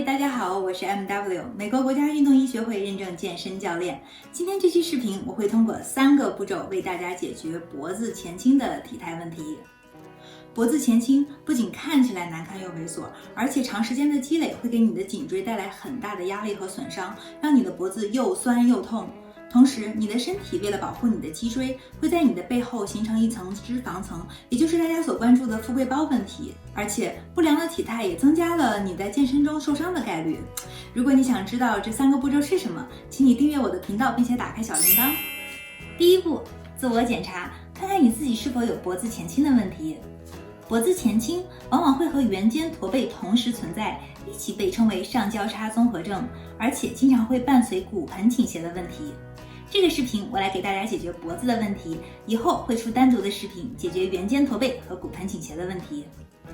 大家好，我是 MW， 美国国家运动医学会认证健身教练。今天这期视频，我会通过3个步骤为大家解决脖子前倾的体态问题。脖子前倾不仅看起来难看又猥琐，而且长时间的积累会给你的颈椎带来很大的压力和损伤，让你的脖子又酸又痛。同时，你的身体为了保护你的脊椎，会在你的背后形成一层脂肪层，也就是大家所关注的富贵包问题。而且，不良的体态也增加了你在健身中受伤的概率。如果你想知道这3个步骤是什么，请你订阅我的频道，并且打开小铃铛。第一步，自我检查，看看你自己是否有脖子前倾的问题。脖子前倾往往会和圆肩驼背同时存在，一起被称为上交叉综合症，而且经常会伴随骨盆倾斜的问题。这个视频我来给大家解决脖子的问题，以后会出单独的视频解决圆肩驼背和骨盆倾斜的问题。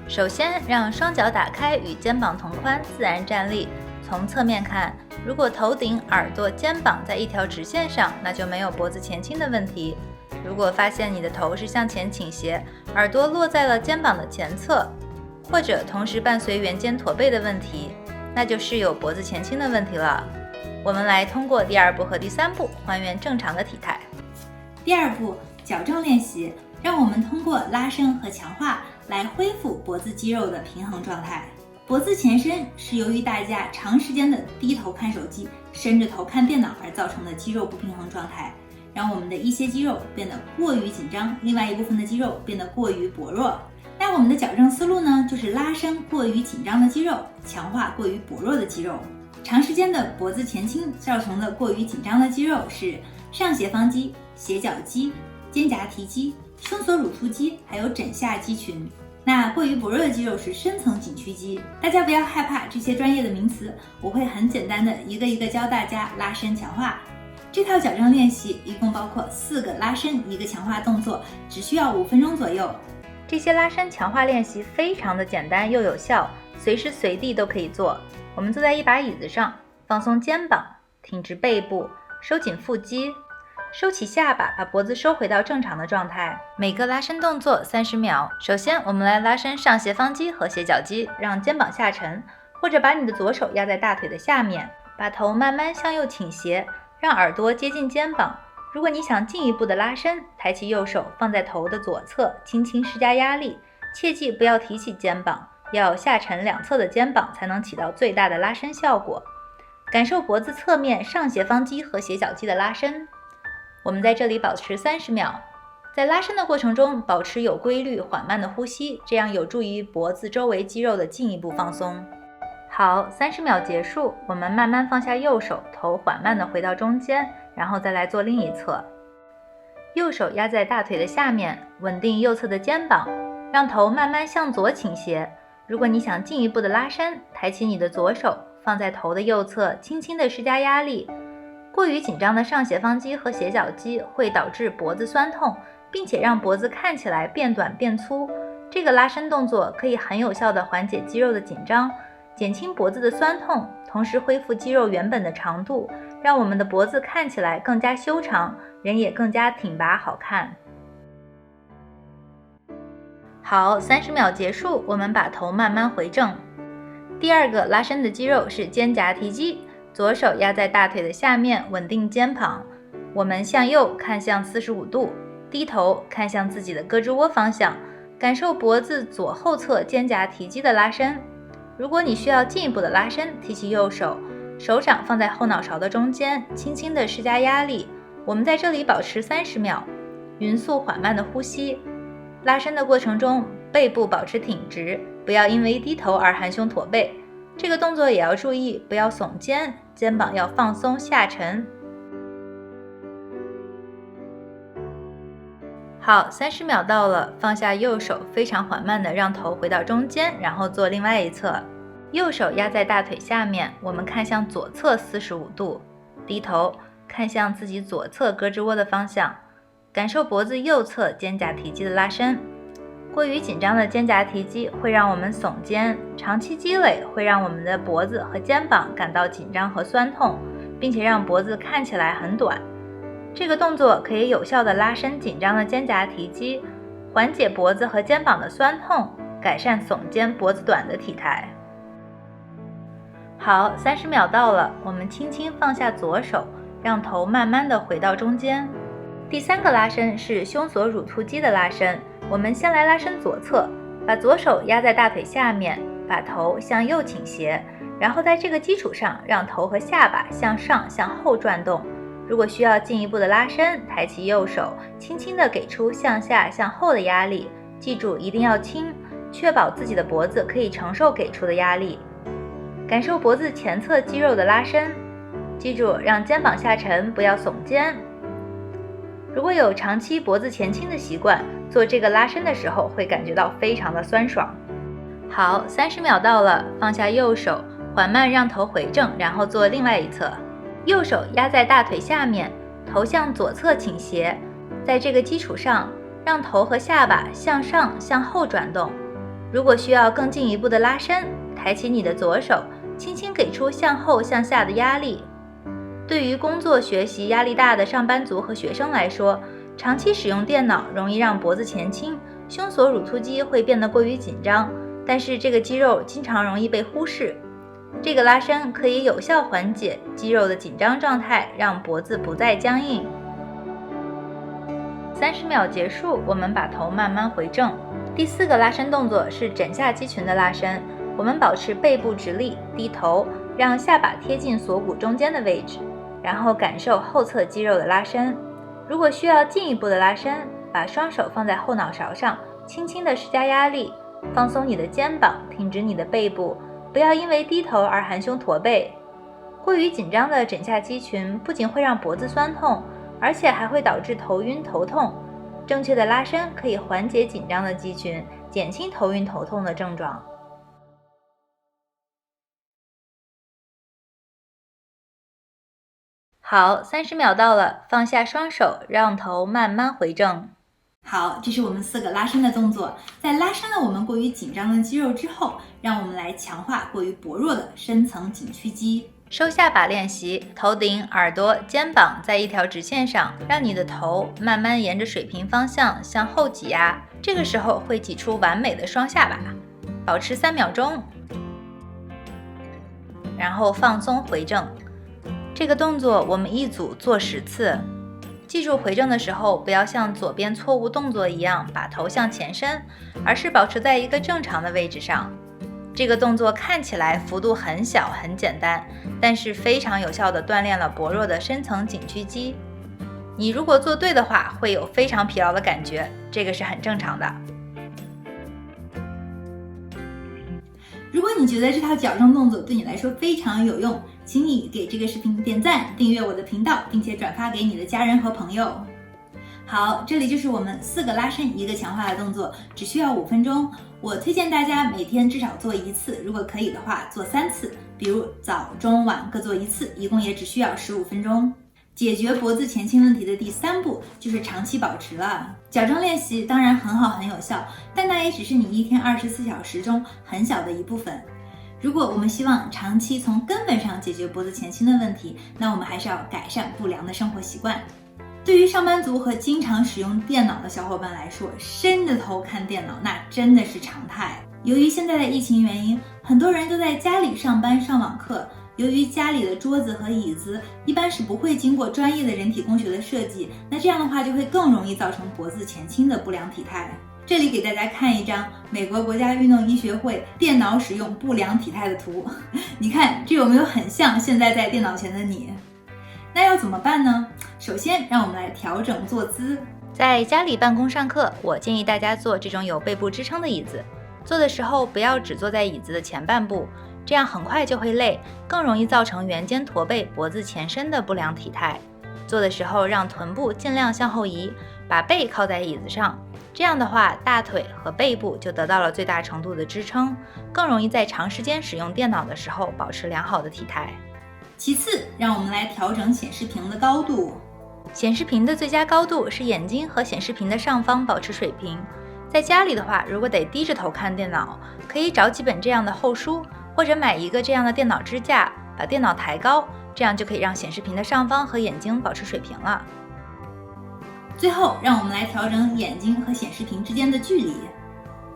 首先，让双脚打开，与肩膀同宽，自然站立。从侧面看，如果头顶、耳朵、肩膀在一条直线上，那就没有脖子前倾的问题。如果发现你的头是向前倾斜，耳朵落在了肩膀的前侧，或者同时伴随圆肩驼背的问题，那就是有脖子前倾的问题了。我们来通过第2步和第3步还原正常的体态。第2步，矫正练习，让我们通过拉伸和强化来恢复脖子肌肉的平衡状态。脖子前伸是由于大家长时间的低头看手机、伸着头看电脑而造成的肌肉不平衡状态，让我们的一些肌肉变得过于紧张，另外一部分的肌肉变得过于薄弱。那我们的矫正思路呢，就是拉伸过于紧张的肌肉，强化过于薄弱的肌肉。长时间的脖子前倾造成的过于紧张的肌肉是上斜方肌、斜角肌、肩胛提肌、胸锁乳突肌，还有枕下肌群。那过于薄弱的肌肉是深层颈屈肌。大家不要害怕这些专业的名词，我会很简单的一个一个教大家拉伸强化。这套矫正练习一共包括4个拉伸1个强化动作，只需要5分钟左右。这些拉伸强化练习非常的简单又有效，随时随地都可以做。我们坐在一把椅子上，放松肩膀，挺直背部，收紧腹肌，收起下巴，把脖子收回到正常的状态。每个拉伸动作30秒。首先，我们来拉伸上斜方肌和斜角肌，让肩膀下沉，或者把你的左手压在大腿的下面，把头慢慢向右倾斜，让耳朵接近肩膀。如果你想进一步的拉伸，抬起右手放在头的左侧，轻轻施加压力，切记不要提起肩膀，要下沉2侧的肩膀才能起到最大的拉伸效果。感受脖子侧面上斜方肌和斜角肌的拉伸。我们在这里保持30秒。在拉伸的过程中，保持有规律缓慢的呼吸，这样有助于脖子周围肌肉的进一步放松。好，30秒结束，我们慢慢放下右手，头缓慢地回到中间，然后再来做另一侧。右手压在大腿的下面，稳定右侧的肩膀，让头慢慢向左倾斜。如果你想进一步的拉伸，抬起你的左手，放在头的右侧，轻轻地施加压力。过于紧张的上斜方肌和斜角肌会导致脖子酸痛，并且让脖子看起来变短变粗。这个拉伸动作可以很有效地缓解肌肉的紧张，减轻脖子的酸痛，同时恢复肌肉原本的长度，让我们的脖子看起来更加修长，人也更加挺拔好看。好，30秒结束，我们把头慢慢回正。第2个拉伸的肌肉是肩胛提肌，左手压在大腿的下面，稳定肩膀。我们向右看向45度，低头看向自己的胳肢窝方向，感受脖子左后侧肩胛提肌的拉伸。如果你需要进一步的拉伸，提起右手，手掌放在后脑勺的中间，轻轻地施加压力。我们在这里保持30秒，匀速缓慢的呼吸。拉伸的过程中，背部保持挺直，不要因为低头而含胸驼背。这个动作也要注意，不要耸肩，肩膀要放松下沉。好，30秒到了，放下右手，非常缓慢的让头回到中间，然后做另外一侧。右手压在大腿下面，我们看向左侧45度，低头看向自己左侧胳肢窝的方向，感受脖子右侧肩胛提肌的拉伸。过于紧张的肩胛提肌会让我们耸肩，长期积累会让我们的脖子和肩膀感到紧张和酸痛，并且让脖子看起来很短。这个动作可以有效地拉伸紧张的肩胛提肌，缓解脖子和肩膀的酸痛，改善耸肩脖子短的体态。好，30秒到了，我们轻轻放下左手，让头慢慢的回到中间。第3个拉伸是胸锁乳突肌的拉伸，我们先来拉伸左侧，把左手压在大腿下面，把头向右倾斜，然后在这个基础上，让头和下巴向上向后转动。如果需要进一步的拉伸，抬起右手，轻轻地给出向下向后的压力，记住一定要轻，确保自己的脖子可以承受给出的压力。感受脖子前侧肌肉的拉伸，记住让肩膀下沉，不要耸肩。如果有长期脖子前倾的习惯，做这个拉伸的时候会感觉到非常的酸爽。好，30秒到了，放下右手，缓慢让头回正，然后做另外一侧。右手压在大腿下面，头向左侧倾斜，在这个基础上，让头和下巴向上向后转动。如果需要更进一步的拉伸，抬起你的左手，轻轻给出向后向下的压力。对于工作学习压力大的上班族和学生来说，长期使用电脑容易让脖子前倾，胸锁乳突肌会变得过于紧张，但是这个肌肉经常容易被忽视。这个拉伸可以有效缓解肌肉的紧张状态，让脖子不再僵硬。30秒结束，我们把头慢慢回正。第4个拉伸动作是枕下肌群的拉伸，我们保持背部直立，低头，让下巴贴近锁骨中间的位置，然后感受后侧肌肉的拉伸。如果需要进一步的拉伸，把双手放在后脑勺上，轻轻地施加压力，放松你的肩膀，挺直你的背部，不要因为低头而含胸驼背。过于紧张的枕下肌群不仅会让脖子酸痛，而且还会导致头晕头痛。正确的拉伸可以缓解紧张的肌群，减轻头晕头痛的症状。好，30秒到了，放下双手，让头慢慢回正。好，这是我们4个拉伸的动作。在拉伸了我们过于紧张的肌肉之后，让我们来强化过于薄弱的深层颈屈肌。收下巴练习，头顶、耳朵、肩膀在一条直线上，让你的头慢慢沿着水平方向向后挤压，这个时候会挤出完美的双下巴。保持3秒钟，然后放松回正。这个动作我们一组做10次。记住回正的时候，不要像左边错误动作一样把头向前伸，而是保持在一个正常的位置上。这个动作看起来幅度很小很简单，但是非常有效地锻炼了薄弱的深层颈屈肌。你如果做对的话，会有非常疲劳的感觉，这个是很正常的。如果你觉得这套矫正动作对你来说非常有用，请你给这个视频点赞、订阅我的频道，并且转发给你的家人和朋友。好，这里就是我们4个拉伸1个强化的动作，只需要5分钟。我推荐大家每天至少做1次，如果可以的话做3次，比如早、中、晚各做1次，一共也只需要15分钟。解决脖子前倾问题的第3步就是长期保持了。矫正练习当然很好很有效，但那也只是你一天24小时中很小的一部分。如果我们希望长期从根本上解决脖子前倾的问题，那我们还是要改善不良的生活习惯。对于上班族和经常使用电脑的小伙伴来说，伸着头看电脑那真的是常态。由于现在的疫情原因，很多人都在家里上班上网课，由于家里的桌子和椅子一般是不会经过专业的人体工学的设计，那这样的话就会更容易造成脖子前倾的不良体态。这里给大家看一张美国国家运动医学会电脑使用不良体态的图，你看这有没有很像现在在电脑前的你？那要怎么办呢？首先让我们来调整坐姿。在家里办公上课，我建议大家坐这种有背部支撑的椅子，坐的时候不要只坐在椅子的前半部，这样很快就会累，更容易造成圆肩驼背、脖子前伸的不良体态。坐的时候让臀部尽量向后移，把背靠在椅子上，这样的话大腿和背部就得到了最大程度的支撑，更容易在长时间使用电脑的时候保持良好的体态。其次，让我们来调整显示屏的高度。显示屏的最佳高度是眼睛和显示屏的上方保持水平。在家里的话，如果得低着头看电脑，可以找几本这样的厚书，或者买一个这样的电脑支架，把电脑抬高，这样就可以让显示屏的上方和眼睛保持水平了。最后，让我们来调整眼睛和显示屏之间的距离。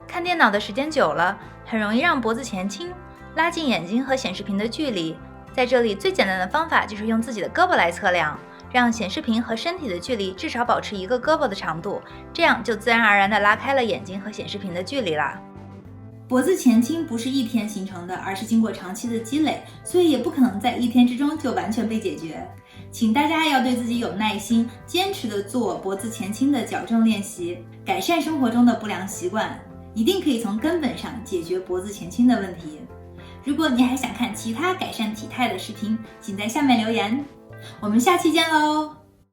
看电脑的时间久了，很容易让脖子前倾，拉近眼睛和显示屏的距离。在这里最简单的方法就是用自己的胳膊来测量，让显示屏和身体的距离至少保持一个胳膊的长度，这样就自然而然地拉开了眼睛和显示屏的距离啦。脖子前倾不是一天形成的，而是经过长期的积累，所以也不可能在一天之中就完全被解决。请大家要对自己有耐心，坚持地做脖子前倾的矫正练习，改善生活中的不良习惯，一定可以从根本上解决脖子前倾的问题。如果你还想看其他改善体态的视频，请在下面留言。我们下期见喽！